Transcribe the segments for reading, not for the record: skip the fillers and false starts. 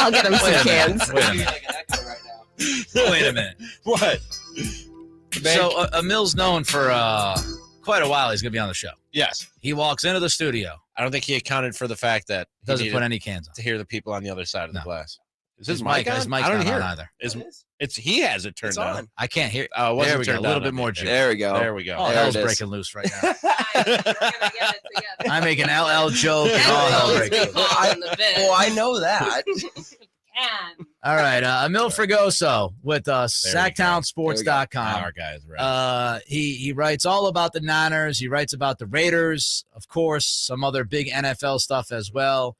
I'll get him some cans. Wait a minute. What? So Amil's known for quite a while. He's going to be on the show. Yes. He walks into the studio. I don't think he accounted for the fact that he Doesn't needed put any cans on. to hear the people on the other side of the glass. Is His mic's on? not I don't on hear either. It's he has it turned It's on. on. I can't hear. Oh, There we go. A little bit more juice. There we go. There we go. Oh, There hell's it is. breaking loose right now. We're gonna get it together. I make an LL joke. And That's all hell those breaks loose. people on the bed. Well, I know that. Can. All right. Amil Fragoso with There we go. SactownSports.com. Our guys, right? He writes all about the Niners. He writes about the Raiders, of course, some other big NFL stuff as well.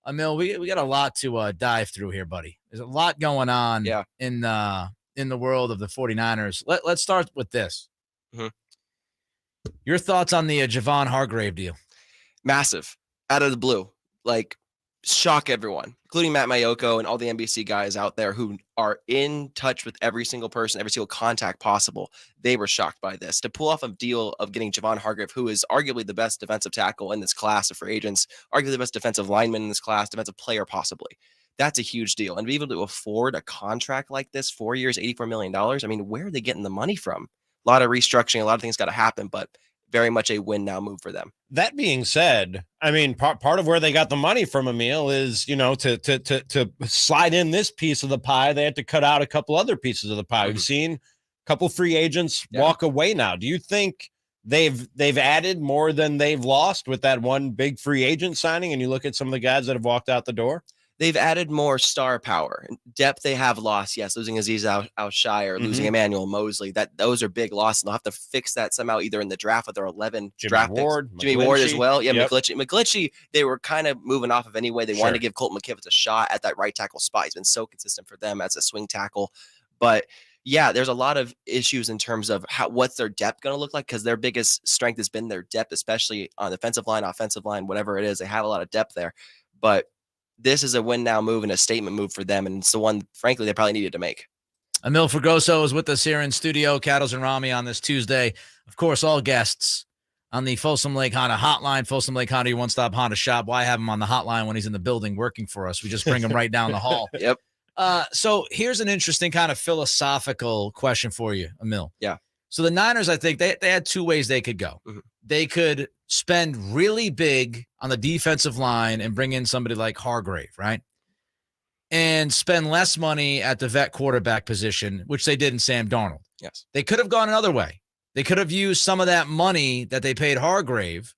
Amil, we got a lot to dive through here, buddy. There's a lot going on in the world of the 49ers. Let's start with this. Mm-hmm. Your thoughts on the Javon Hargrave deal? Massive. Out of the blue. Like, shock everyone, including Matt Mayoko and all the NBC guys out there who are in touch with every single person, every single contact possible. They were shocked by this. To pull off a deal of getting Javon Hargrave, who is arguably the best defensive tackle in this class of free agents, arguably the best defensive lineman in this class, defensive player possibly. That's a huge deal. And to be able to afford a contract like this, 4 years, $84 million, I mean, where are they getting the money from? A lot of restructuring, a lot of things got to happen, but very much a win now move for them. That being said, I mean, part of where they got the money from Amil is, to slide in this piece of the pie, they had to cut out a couple other pieces of the pie. We've seen a couple free agents walk away now. Do you think they've added more than they've lost with that one big free agent signing? And you look at some of the guys that have walked out the door. They've added more star power. Depth they have lost, yes, losing Aziz Al-Shire, losing Emmanuel Mosley. Those are big losses. They'll have to fix that somehow, either in the draft with their 11 draft picks. Jimmy Ward as well. Yeah, yep. McGlinchey, they were kind of moving off of anyway. They wanted to give Colton McKivitz a shot at that right tackle spot. He's been so consistent for them as a swing tackle. But yeah, there's a lot of issues in terms of what's their depth going to look like, because their biggest strength has been their depth, especially on the defensive line, offensive line, whatever it is. They have a lot of depth there. But this is a win now move and a statement move for them. And it's the one, frankly, they probably needed to make. Amil Fragoso is with us here in studio, Cattles and Ramie on this Tuesday. Of course, all guests on the Folsom Lake Honda hotline. Folsom Lake Honda, your one-stop Honda shop. Why have him on the hotline when he's in the building working for us? We just bring him right down the hall. Yep. So here's an interesting kind of philosophical question for you, Amil. Yeah. So the Niners, I think they had two ways they could go. Mm-hmm. They could spend really big on the defensive line and bring in somebody like Hargrave, right? And spend less money at the vet quarterback position, which they did in Sam Darnold. Yes. They could have gone another way. They could have used some of that money that they paid Hargrave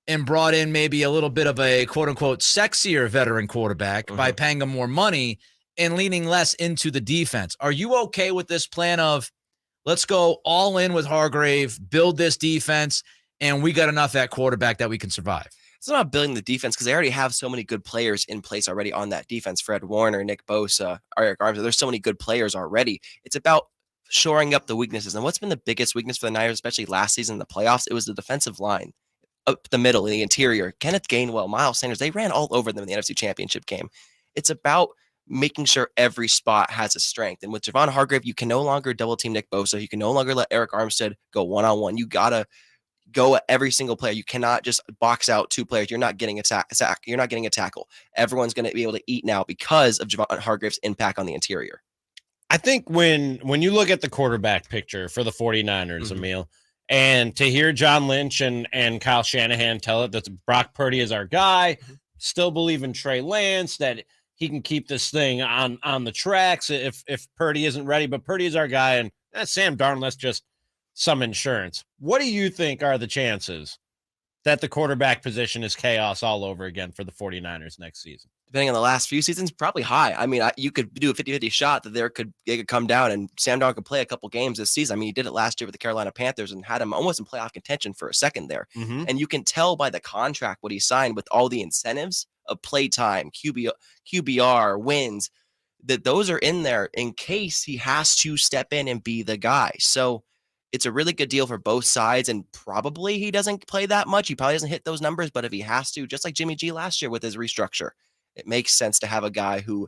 and brought in maybe a little bit of a quote-unquote sexier veteran quarterback by paying him more money and leaning less into the defense. Are you okay with this plan of let's go all in with Hargrave, build this defense, and we got enough at quarterback that we can survive? It's not about building the defense because they already have so many good players in place already on that defense. Fred Warner, Nick Bosa, Eric Armstead. There's so many good players already. It's about shoring up the weaknesses. And what's been the biggest weakness for the Niners, especially last season in the playoffs? It was the defensive line. Up the middle, in the interior. Kenneth Gainwell, Miles Sanders, they ran all over them in the NFC Championship game. It's about making sure every spot has a strength. And with Javon Hargrave, you can no longer double team Nick Bosa. You can no longer let Eric Armstead go one-on-one. You got to go at every single player. You cannot just box out two players. You're not getting a sack. You're not getting a tackle. Everyone's going to be able to eat now because of Javon Hargrave's impact on the interior. I think when you look at the quarterback picture for the 49ers, Amil, and to hear John Lynch and Kyle Shanahan tell it that Brock Purdy is our guy, still believe in Trey Lance, that he can keep this thing on the tracks if Purdy isn't ready, but Purdy is our guy, and Sam Darnold, that's just some insurance. What do you think are the chances that the quarterback position is chaos all over again for the 49ers next season? Depending on the last few seasons, probably high. I mean, you could do a 50-50 shot that it could come down and Sam Darnold could play a couple games this season. I mean, he did it last year with the Carolina Panthers and had him almost in playoff contention for a second there. And you can tell by the contract what he signed with all the incentives of playtime, QBR, wins, that those are in there in case he has to step in and be the guy. So it's a really good deal for both sides, and probably he doesn't play that much. He probably doesn't hit those numbers, but if he has to, just like Jimmy G last year with his restructure, it makes sense to have a guy who,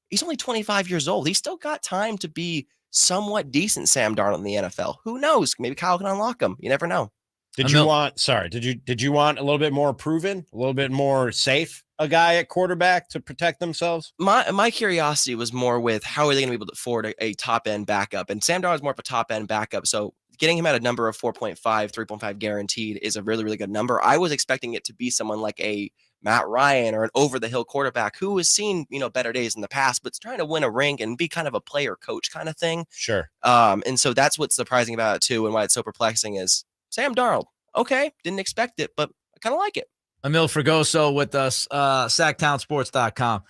he's only 25 years old. He's still got time to be somewhat decent Sam Darnold in the NFL. Who knows? Maybe Kyle can unlock him. You never know. Did you want a little bit more proven, a little bit more safe a guy at quarterback to protect themselves? My curiosity was more with how are they going to be able to afford a top end backup? And Sam Darnold is more of a top end backup. So getting him at a number of 4.5, 3.5 guaranteed is a really, really good number. I was expecting it to be someone like a Matt Ryan or an over the hill quarterback who has seen, better days in the past, but's trying to win a ring and be kind of a player coach kind of thing. Sure. And so that's what's surprising about it too. And why it's so perplexing is Sam Darnold. Okay. Didn't expect it, but I kind of like it. Amil Fragoso with us, Sactownsports.com.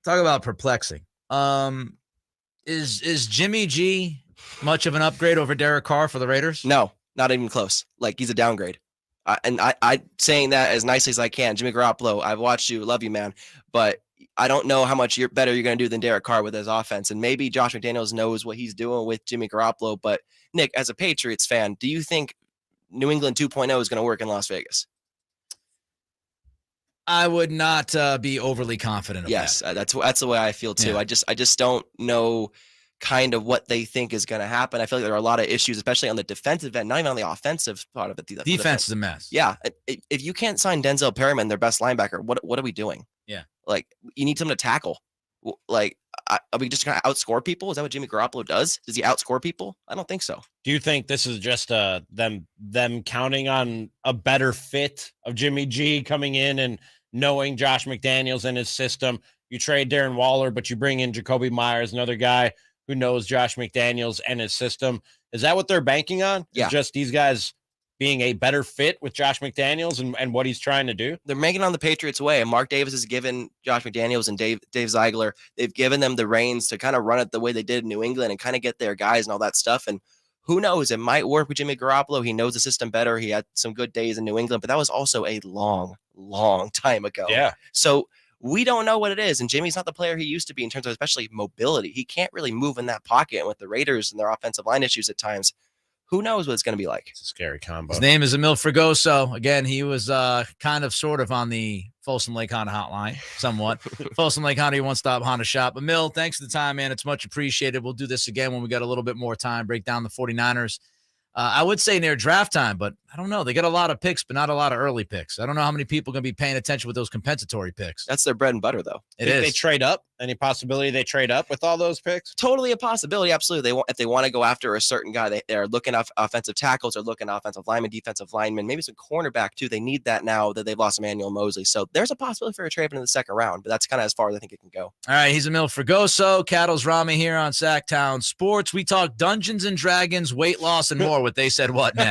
Talk about perplexing. Is Jimmy G much of an upgrade over Derek Carr for the Raiders? No, not even close. Like, he's a downgrade. And I saying that as nicely as I can. Jimmy Garoppolo, I've watched you, love you, man. But I don't know how much better you're going to do than Derek Carr with his offense. And maybe Josh McDaniels knows what he's doing with Jimmy Garoppolo. But, Nick, as a Patriots fan, do you think New England 2.0 is going to work in Las Vegas? I would not be overly confident of yes, that. That's the way I feel, too. Yeah. I just don't know kind of what they think is going to happen. I feel like there are a lot of issues, especially on the defensive end, not even on the offensive part of it. The defense is a mess. Yeah. If you can't sign Denzel Perryman, their best linebacker, what are we doing? Yeah. Like, you need someone to tackle. Like, are we just going to outscore people? Is that what Jimmy Garoppolo does? Does he outscore people? I don't think so. Do you think this is just them counting on a better fit of Jimmy G coming in and knowing Josh McDaniels and his system? You trade Darren Waller, but you bring in Jacoby Myers, another guy who knows Josh McDaniels and his system. Is that what they're banking on? Yeah. Is just these guys being a better fit with Josh McDaniels and what he's trying to do? They're making it on the Patriots way. And Mark Davis has given Josh McDaniels and Dave Ziegler, they've given them the reins to kind of run it the way they did in New England and kind of get their guys and all that stuff. And who knows? It might work with Jimmy Garoppolo. He knows the system better. He had some good days in New England, but that was also a long, long time ago. Yeah. So we don't know what it is. And Jimmy's not the player he used to be in terms of especially mobility. He can't really move in that pocket. And with the Raiders and their offensive line issues at times, who knows what it's going to be like? It's a scary combo. His name is Amil Fragoso. Again, he was kind of sort of on the Folsom Lake Honda hotline, somewhat. Folsom Lake Honda, your one-stop Honda shop. Amil, thanks for the time, man. It's much appreciated. We'll do this again when we got a little bit more time, break down the 49ers. I would say near draft time, but I don't know. They got a lot of picks, but not a lot of early picks. I don't know how many people are going to be paying attention with those compensatory picks. That's their bread and butter, though. It is. They trade up? Any possibility they trade up with all those picks? Totally a possibility. Absolutely. If they want to go after a certain guy, they're looking at offensive tackles, they're looking at offensive linemen, defensive linemen, maybe some cornerback too. They need that now that they've lost Emmanuel Mosley. So there's a possibility for a trade in the second round, but that's kind of as far as I think it can go. All right. He's Amil Fragoso, Cattles Ramie here on Sactown Sports. We talk Dungeons and Dragons, weight loss, and more. What they said, what next?